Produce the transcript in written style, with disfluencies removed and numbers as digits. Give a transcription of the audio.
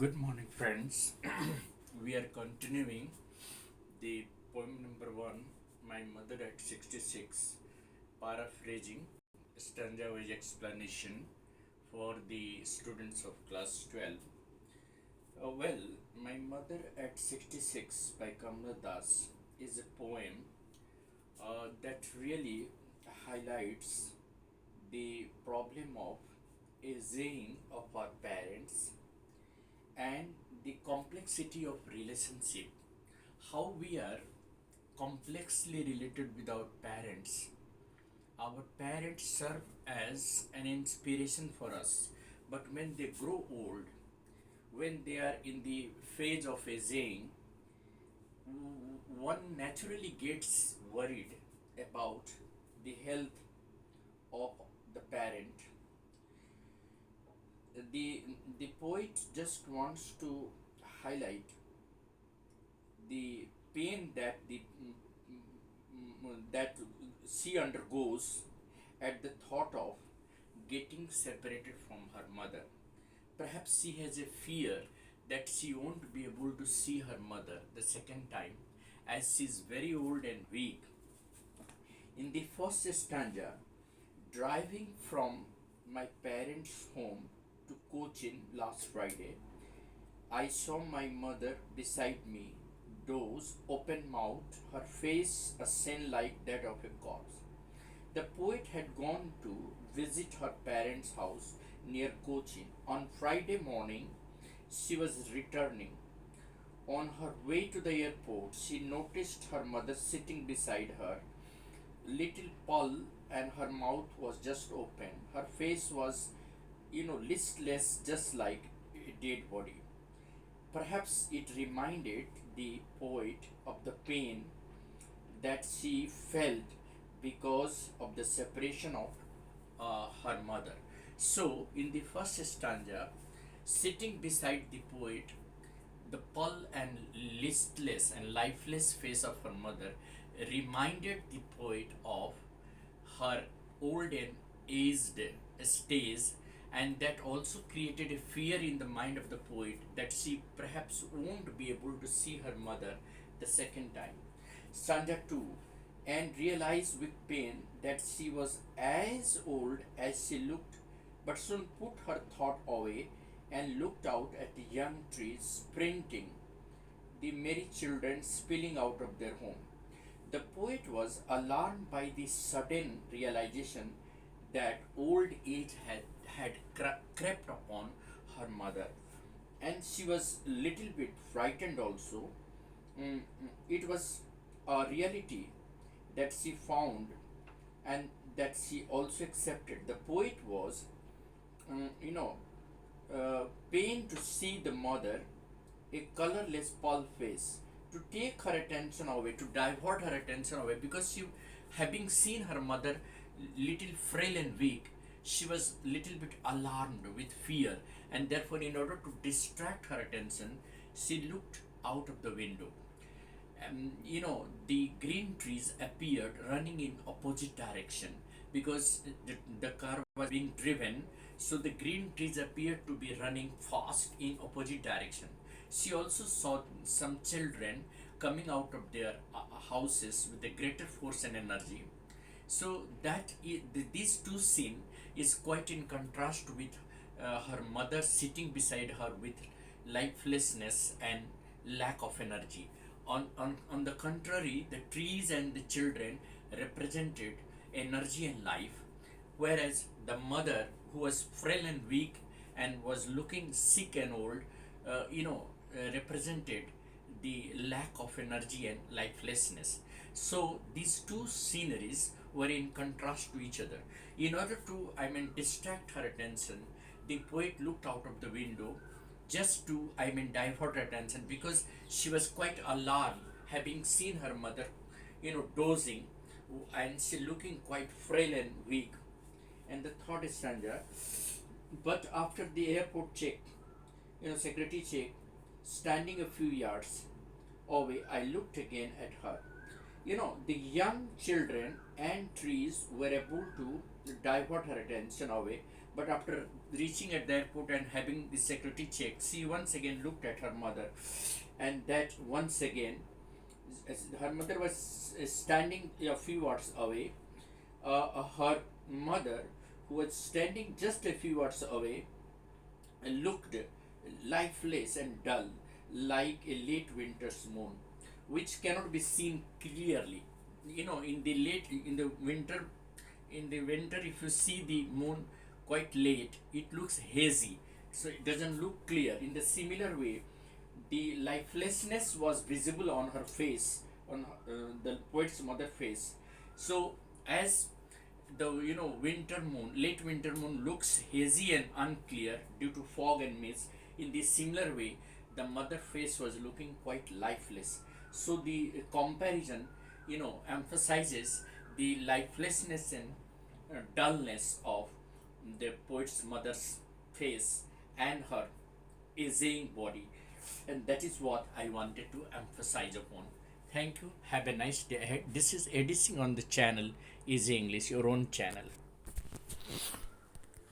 Good morning, friends. We are continuing the poem number one, My Mother at 66, paraphrasing stanza wise explanation for the students of class 12. Well, My Mother at 66 by Kamla Das is a poem that really highlights the problem of aging of our parents and the complexity of relationship, how we are complexly related with our parents. Our parents serve as an inspiration for us, but when they grow old, when they are in the phase of aging, one naturally gets worried about the health of the parent. The poet just wants to highlight the pain that she undergoes at the thought of getting separated from her mother. Perhaps she has a fear that she won't be able to see her mother the second time, as she is very old and weak. In the first stanza, driving from my parents' home to Cochin last Friday, I saw my mother beside me, doze, open mouthed, her face a scene like that of a corpse. The poet had gone to visit her parents' house near Cochin. On Friday morning, she was returning. On her way to the airport, she noticed her mother sitting beside her, little pale, and her mouth was just open. Her face was, listless, just like a dead body. Perhaps it reminded the poet of the pain that she felt because of the separation of her mother. So, in the first stanza, sitting beside the poet, the pale and listless and lifeless face of her mother reminded the poet of her old and aged stage, and that also created a fear in the mind of the poet that she perhaps won't be able to see her mother the second time. Stanza 2, and realized with pain that she was as old as she looked, but soon put her thought away and looked out at the young trees sprinting, the merry children spilling out of their home. The poet was alarmed by the sudden realization that old age had crept upon her mother, and she was a little bit frightened also. It was a reality that she found and that she also accepted. The poet was, um, you know, pained to see the mother, a colorless pale face, to take her attention away, to divert her attention away, because she, having seen her mother little frail and weak, she was little bit alarmed with fear, and therefore, in order to distract her attention, she looked out of the window. The green trees appeared running in opposite direction because the car was being driven, so the green trees appeared to be running fast in opposite direction. She also saw some children coming out of their houses with a greater force and energy. So these two scenes is quite in contrast with her mother sitting beside her with lifelessness and lack of energy. On the contrary, the trees and the children represented energy and life, whereas the mother, who was frail and weak and was looking sick and old, represented the lack of energy and lifelessness. So these two sceneries were in contrast to each other. In order to, distract her attention, the poet looked out of the window just to, divert her attention, because she was quite alarmed having seen her mother, dozing, and she looking quite frail and weak. And the third stanza, but after the airport check, security check, standing a few yards away, I looked again at her. The young children and trees were able to divert her attention away, But after reaching at the airport and having the security check, she once again looked at her mother, and that once again, as her mother was standing a few yards away. Her mother, who was standing just a few yards away, looked lifeless and dull, like a late winter's moon, which cannot be seen clearly. You know, in the winter, if you see the moon quite late, it looks hazy, so it doesn't look clear. In the similar way, the lifelessness was visible on her face, on the poet's mother face. So as the winter moon, late winter moon looks hazy and unclear due to fog and mist, in the similar way the mother face was looking quite lifeless. So the comparison emphasizes the lifelessness and dullness of the poet's mother's face and her aging body, and that is what I wanted to emphasize upon. Thank you. Have a nice day ahead. This is Edising on the channel Easy English, your own channel.